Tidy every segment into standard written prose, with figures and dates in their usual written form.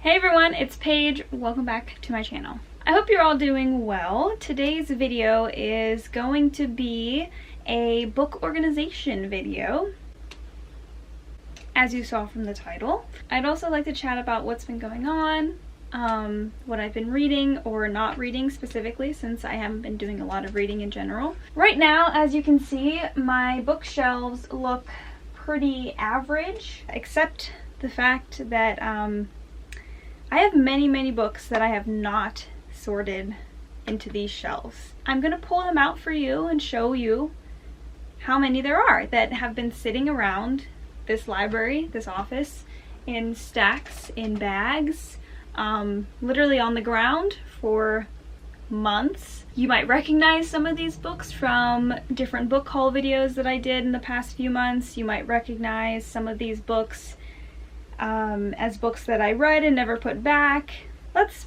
Hey everyone, it's Paige. Welcome back to my channel. I hope you're all doing well. Today's video is going to be a book organization video, as you saw from the title. I'd also like to chat about what's been going on, what I've been reading or not reading specifically, since I haven't been doing a lot of reading in general. Right now, as you can see, my bookshelves look pretty average, except the fact that I have many books that I have not sorted into these shelves. I'm gonna pull them out for you and show you how many there are that have been sitting around this library, this office, in stacks, in bags, literally on the ground for months. You might recognize some of these books from different book haul videos that I did in the past few months. You might recognize some of these books as books that I read and never put back. Let's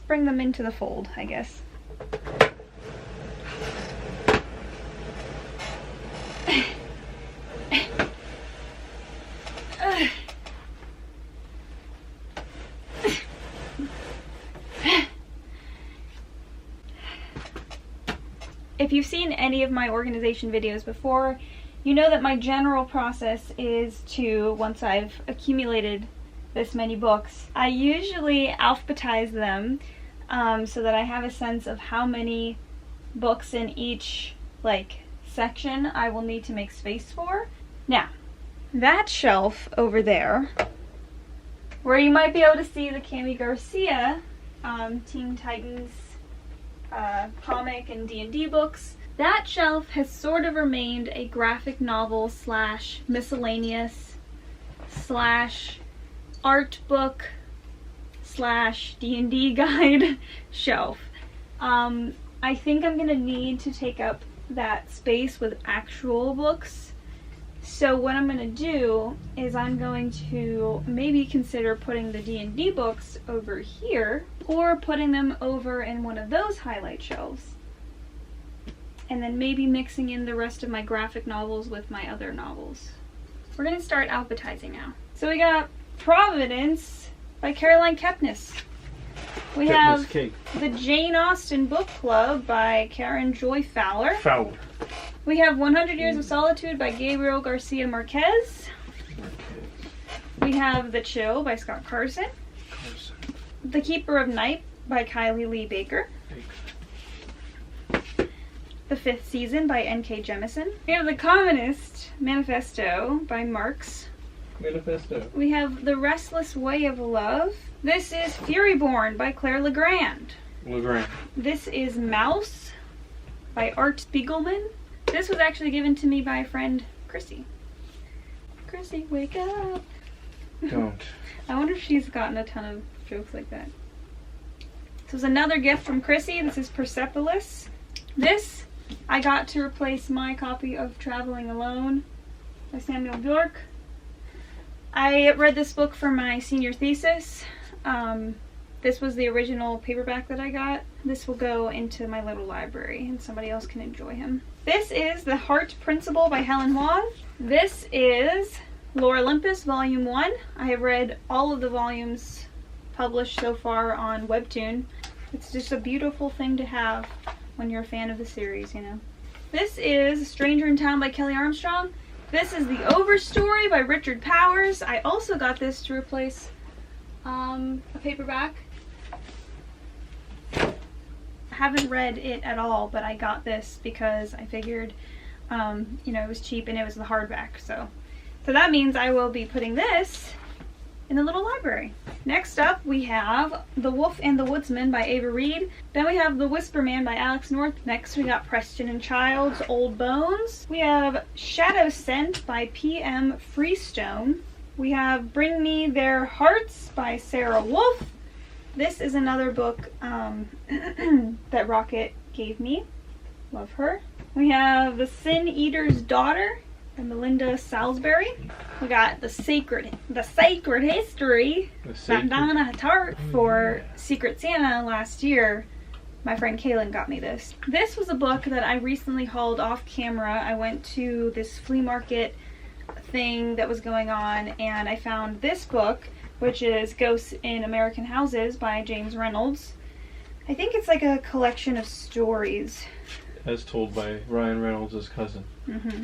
bring them into the fold, I guess. If you've seen any of my organization videos before, you know that my general process is to, once I've accumulated this many books, I usually alphabetize them so that I have a sense of how many books in each section I will need to make space for. Now, that shelf over there, where you might be able to see the Cami Garcia Teen Titans comic and D&D books, that shelf has sort of remained a graphic novel slash miscellaneous slash art book slash D&D guide shelf. I think I'm gonna need to take up that space with actual books. So what I'm gonna do is I'm going to maybe consider putting the D&D books over here, or putting them over in one of those highlight shelves, and then maybe mixing in the rest of my graphic novels with my other novels. We're gonna start alphabetizing now. So we got Providence by Caroline Kepnes. We have the Jane Austen Book Club by Karen Joy Fowler. We have 100 Years of Solitude by Gabriel Garcia Marquez. We have The Chill by Scott Carson. The Keeper of Night by Kylie Lee Baker. The Fifth Season by N.K. Jemisin. We have The Communist Manifesto by Marx. We have The Restless Way of Love. This is Furyborn by Claire Legrand. This is Mouse by Art Spiegelman. This was actually given to me by a friend, Chrissy. Chrissy, wake up. Don't. I wonder if she's gotten a ton of jokes like that. This was another gift from Chrissy. This is Persepolis. This I got to replace my copy of Traveling Alone by Samuel Bjork. I read this book for my senior thesis. This was the original paperback that I got. This will go into my little library and somebody else can enjoy him. This is The Heart Principle by Helen Huang. This is Lore Olympus Volume 1. I have read all of the volumes published so far on Webtoon. It's just a beautiful thing to have when you're a fan of the series, you know. This is Stranger in Town by Kelly Armstrong. This is The Overstory by Richard Powers. I also got this to replace a paperback. I haven't read it at all, but I got this because I figured, you know, it was cheap and it was the hardback. So that means I will be putting this in the little library. Next up, we have The Wolf and the Woodsman by Ava Reed. Then we have The Whisper Man by Alex North. Next, we got Preston and Child's Old Bones. We have Shadow Scent by P.M. Freestone. We have Bring Me Their Hearts by Sarah Wolf. This is another book that Rocket gave me. Love her. We have The Sin Eater's Daughter by Melinda Salisbury. We got the Sacred History by Donna Tart for Secret Santa last year. My friend Kaylin got me this. This was a book that I recently hauled off camera. I went to this flea market thing that was going on and I found this book which is Ghosts in American Houses by James Reynolds. I think it's like a collection of stories. As told by Ryan Reynolds' cousin. Mm-hmm.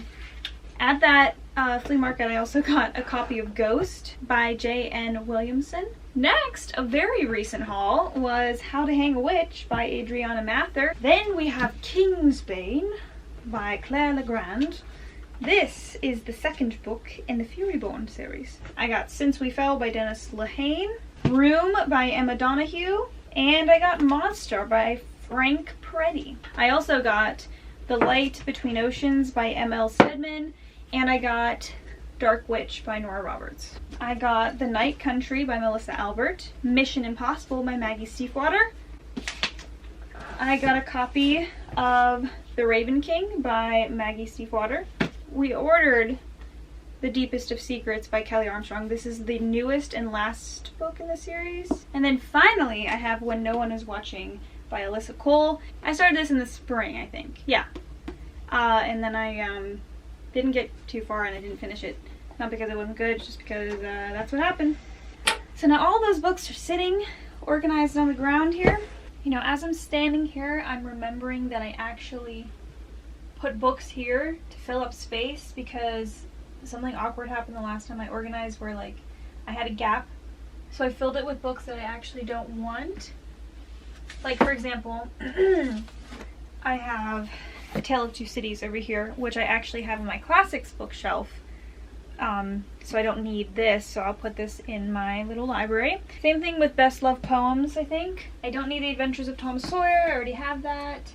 At that flea market, I also got a copy of Ghost by J.N. Williamson. Next, a very recent haul was How to Hang a Witch by Adriana Mather. Then we have Kingsbane by Claire Legrand. This is the second book in the Furyborn series. I got Since We Fell by Dennis Lehane, Room by Emma Donoghue, and I got Monster by Frank Peretti. I also got The Light Between Oceans by M.L. Stedman, and I got Dark Witch by Nora Roberts. I got The Night Country by Melissa Albert, Mission Impossible by Maggie Stiefwater. I got a copy of The Raven King by Maggie Stiefwater. We ordered The Deepest of Secrets by Kelly Armstrong. This is the newest and last book in the series. And then finally, I have When No One Is Watching by Alyssa Cole. I started this in the spring, I think. Yeah. And then I didn't get too far and I didn't finish it. Not because it wasn't good, just because that's what happened. So now all those books are sitting organized on the ground here. You know, as I'm standing here, I'm remembering that I actually put books here to fill up space because something awkward happened the last time I organized where like I had a gap. So I filled it with books that I actually don't want. Like for example, I have A Tale of Two Cities over here, which I actually have on my classics bookshelf. So I don't need this, so I'll put this in my little library. Same thing with Best Love Poems, I think. I don't need The Adventures of Tom Sawyer, I already have that.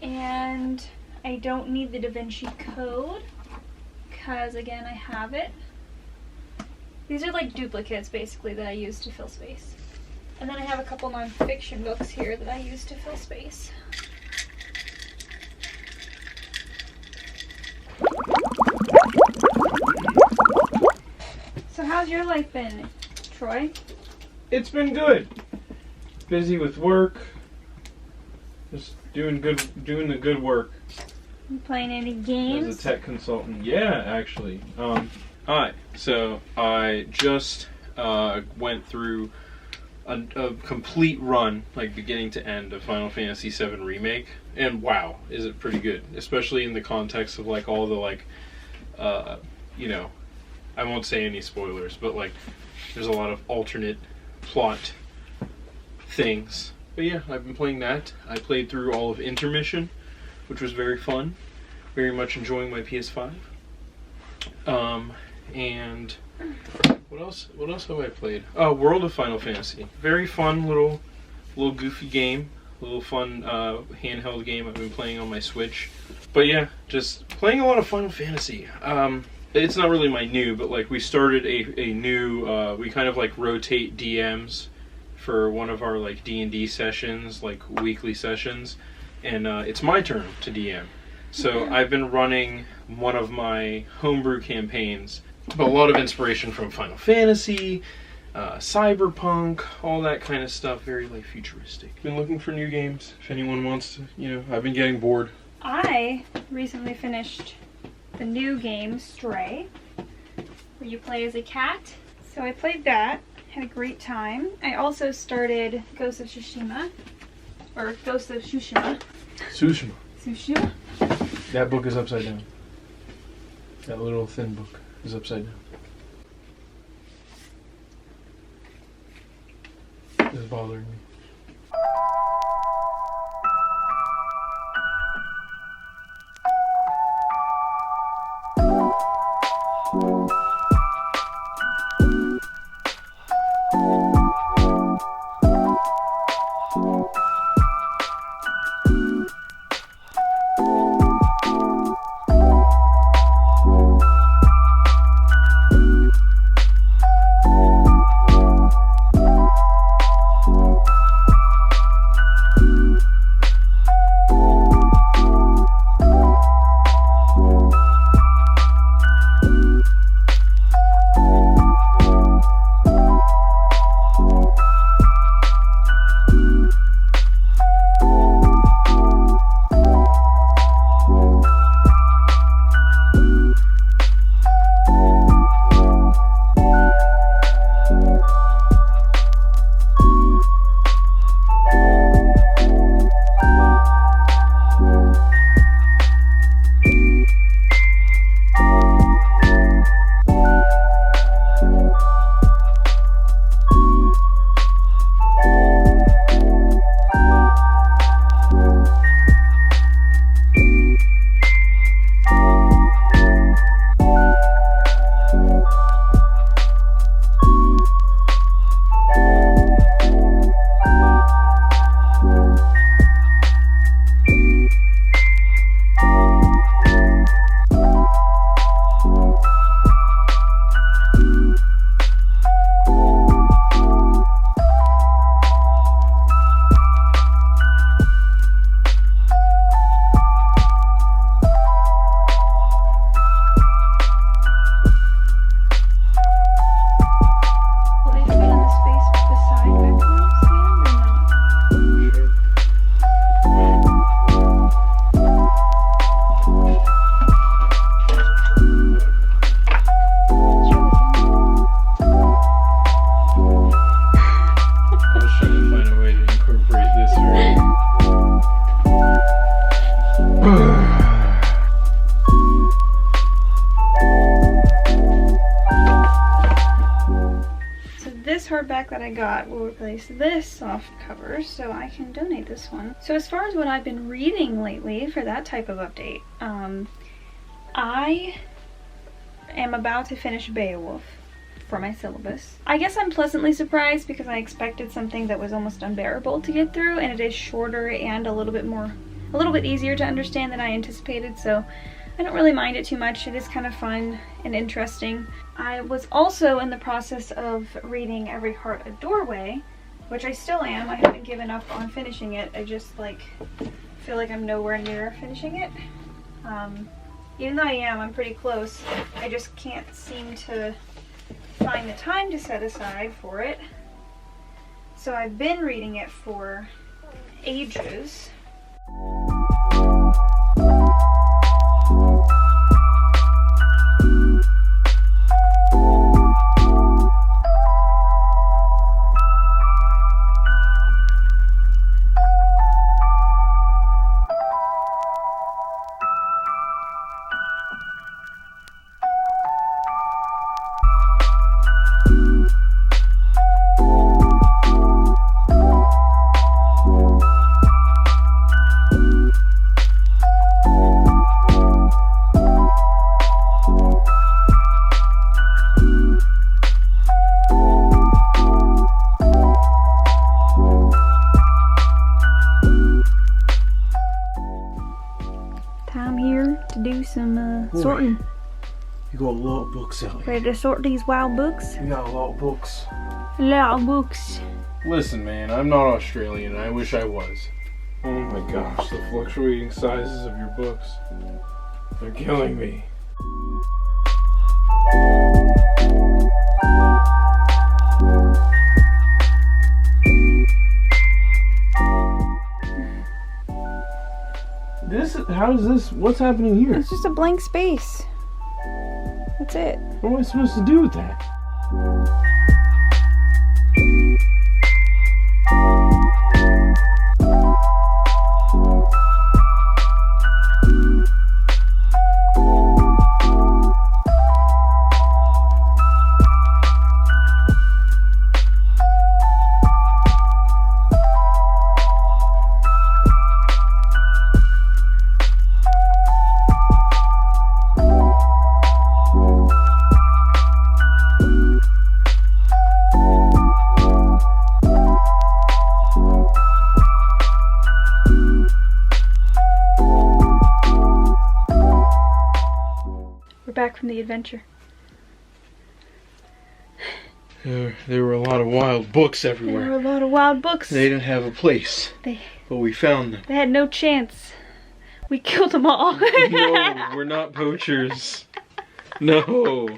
And I don't need the Da Vinci Code, because again, I have it. These are like duplicates, basically, that I use to fill space. And then I have a couple non-fiction books here that I use to fill space. So how's your life been, Troy? It's been good. Busy with work. Just doing the good work. You playing any games? As a tech consultant. Yeah, actually. Alright, so I just went through a complete run, like beginning to end, of Final Fantasy VII Remake. And wow, is it pretty good. Especially in the context of like all the like, you know, I won't say any spoilers, but like there's a lot of alternate plot things. But yeah, I've been playing that. I played through all of Intermission, which was very fun. Very much enjoying my PS5. And what else have I played? Oh, World of Final Fantasy. Very fun little goofy game. A little fun handheld game I've been playing on my Switch. But yeah, just playing a lot of Final Fantasy. It's not really my new, but like we started a new, we kind of like rotate DMs for one of our like D&D sessions, like weekly sessions, and it's my turn to DM. So I've been running one of my homebrew campaigns, but a lot of inspiration from Final Fantasy, Cyberpunk, all that kind of stuff, very like futuristic. Been looking for new games, if anyone wants to, you know, I've been getting bored. I recently finished the new game, Stray, where you play as a cat. So I played that, had a great time. I also started Ghost of Tsushima, or Ghost of Tsushima. Tsushima? That book is upside down. That little thin book is upside down. It's bothering me. hardback that I got will replace this soft cover, so I can donate this one. So as far as what I've been reading lately for that type of update, I am about to finish Beowulf for my syllabus. I guess I'm pleasantly surprised because I expected something that was almost unbearable to get through, and it is shorter and a little bit easier to understand than I anticipated, so I don't really mind it too much. It is kind of fun and interesting. I was also in the process of reading Every Heart a Doorway, which I still am. I haven't given up on finishing it. I just feel like I'm nowhere near finishing it. Even though I am, I'm pretty close. I just can't seem to find the time to set aside for it. So I've been reading it for ages. Time here to do some sorting. You got a lot of books out here. Ready to sort these wild books? You got a lot of books. A lot of books. Listen, man, I'm not Australian, and I wish I was. Oh my gosh, the fluctuating sizes of your books. They're killing me. What's happening here? It's just a blank space. That's it. What am I supposed to do with that? Back from the adventure. There were a lot of wild books everywhere. There were a lot of wild books. They didn't have a place, but we found them. They had no chance. We killed them all. No, we're not poachers. No.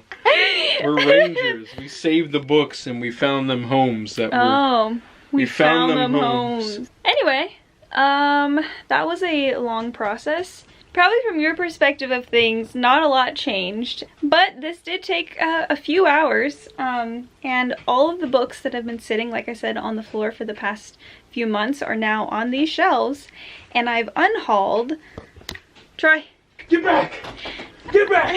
We're rangers. We saved the books and we found them homes that were... we found them homes. Anyway, that was a long process. Probably from your perspective of things, not a lot changed, but this did take a few hours, and all of the books that have been sitting, like I said, on the floor for the past few months are now on these shelves, and I've unhauled. Try. Get back! Get back!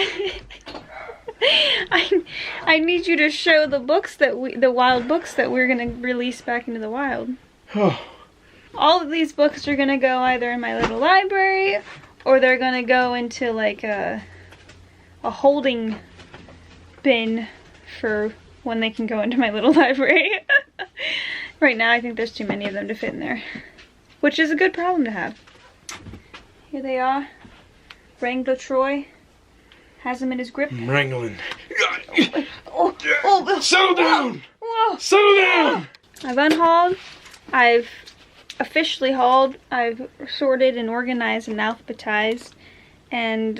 I need you to show the books the wild books that we're gonna release back into the wild. All of these books are gonna go either in my little library, or they're gonna go into like a holding bin for when they can go into my little library. Right now I think there's too many of them to fit in there, which is a good problem to have. Here they are. Wrangler Troy has them in his grip. I'm wrangling. Oh, settle down! Whoa. Settle down! I've unhauled. I've officially hauled. I've sorted and organized and alphabetized, and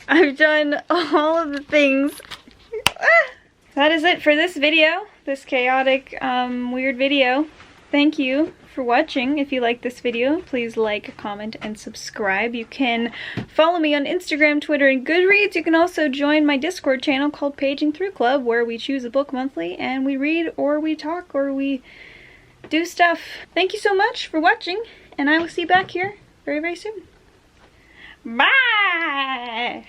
I've done all of the things. That is it for this video, this chaotic, weird video. Thank you for watching. If you like this video, please like, comment, and subscribe. You can follow me on Instagram, Twitter, and Goodreads. You can also join my Discord channel called Paiging Through Club, where we choose a book monthly and we read, or we talk, or we do stuff. Thank you so much for watching, and I will see you back here very, very soon. Bye!